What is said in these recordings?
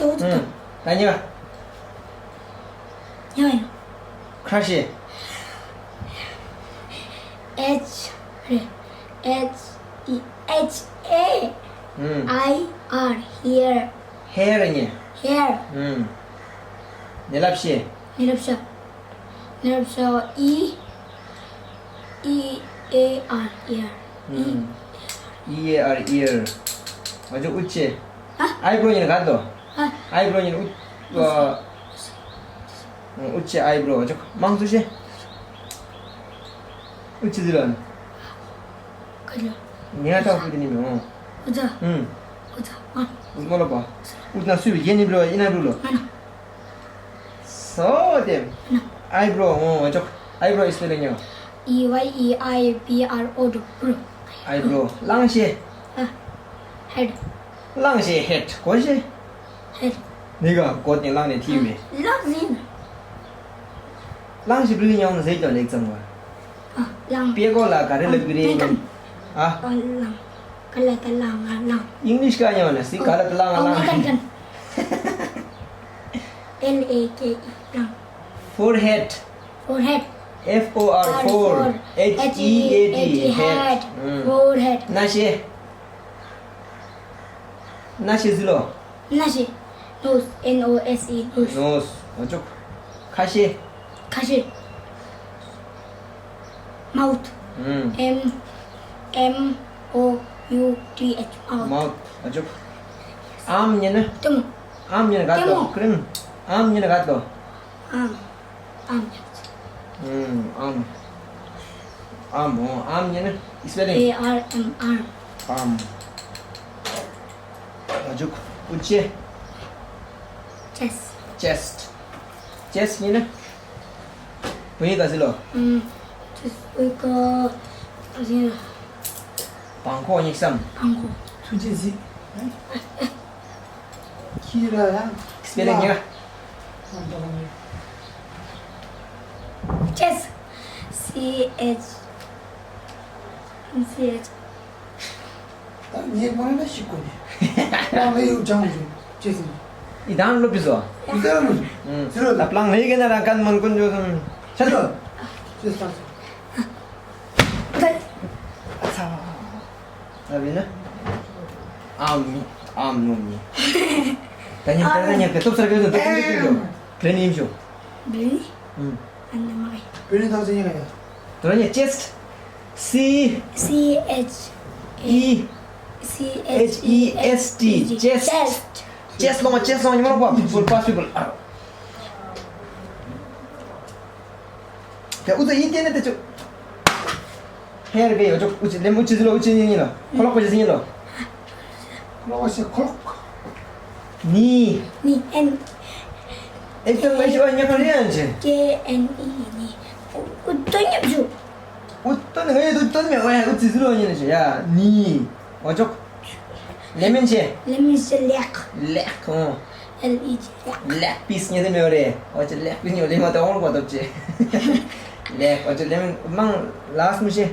좋다. 아니야. 야야. 크라시. H A I R here. 헤어니. Here. 넬랍시. Nirabsha E A R here. EAR ear. 맞아 웃지. 아? 아이브로니는 간도. 아. 아이브로니는 웃지 아이브로. 저 망수시. 웃지 들은. 그래. 내가 다 부디니면. 보자. 응. 보자. 아. 웃 몰라봐. 웃나 수비 얘니 불러 이나 불러. 하나. 소댐. 아이브로. 저 아이브로 스펠링이요. E Y E I B R O bro. 아이브로. 랑시. 아. Head. 랑시 헤드. 권시. Head. 내가 곧니 랑네 TV. Lang. 랑시 불리냐 오늘 세이도 렉점 거야. 아. Lang. 비에고라 가르르 그리. 아. Lang. Kalata lang. Lang. English का आया ना सी काला तलांग along Kan. L A K E. Lang. forehead Forehead. F O R 4 H E A D Head. head Forehead. 나시 zero Nose. Nose. N O S E. Nose. nose 어쪽 카시 가시. Mouth. M O U T H. Mouth. mouth 어쪽 arm 얘는 등. arm 얘는 가도 땡모. 그럼 arm 얘는 가도 Arm. arm 얘는 spelling A R M R. arm 어쪽 우치 Chest. chest 얘는 보니까 zero 이거 어디야? 방코 익삼 방구. 수지지. 키라야. spelling 얘가 Chest. C H. 얘 뭐나 싶거든. 나왜 이거 장주. 죄송. 이 다음 높이서 이대로는 들어. laplang lagi na lang kan man kun jo sam 들어. 죄송. sabi na am numi tanya ke top sarga to training show Really? Ano naman? 별이 더 생각해. tanya chest C C H E C H E S T chest chest lo ni mana pa full possible ya udah internet te hair be jo uci lem uci zilo uci ni lo kolok ko jini lo 그러고서 콜록. ni Ni N itu masih banyak kalian je K N E ni. Utonya bju. utton utton me uci zilo ni je ya ni ojo lemon je Let me select lek L E G. leg piece nya de me ore ojo leg piece ni lem ta on ko to je leg ojo lemon mang last mu je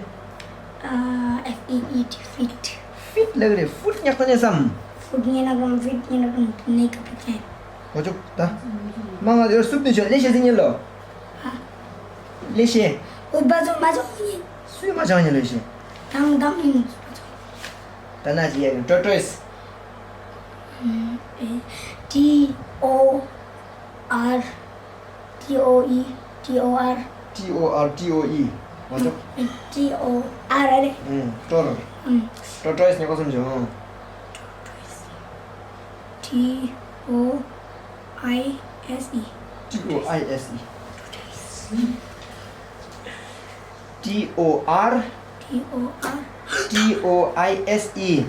F E E T feet. fit lag re foot nya tanya sam Foot ni na gram feet ni na gram ni kapitan. ojo ta mang ada sup ni je leshe sini lo leshe Bazo ni. sui ma jang ni leshe Dang ni. tanah je tortoise T O R T O E T O R TORTOE ojo T O R ada. toro tortoise nya ko samjho T O I S E. TOISE TOR T O R. TOISE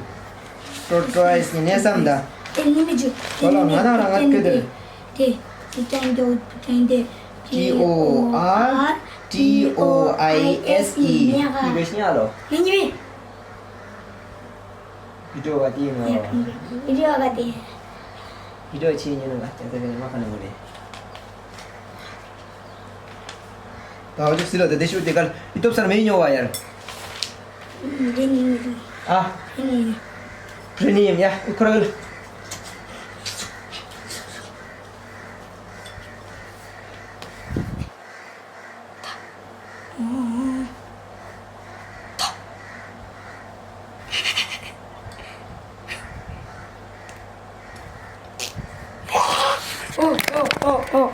tortoise ni samda Ini baju. Kalau mana orang ngat ke dia? Petang de. TORTOISE Ni apa? Inggrisnya lo Ini. video gati mo Ini apa tadi? video chi ni nga ta ta makan mo le ta ojo silo de deshu de kal itop sar me nyo wa yar Ini. ah Ini. premium ya ikora 어.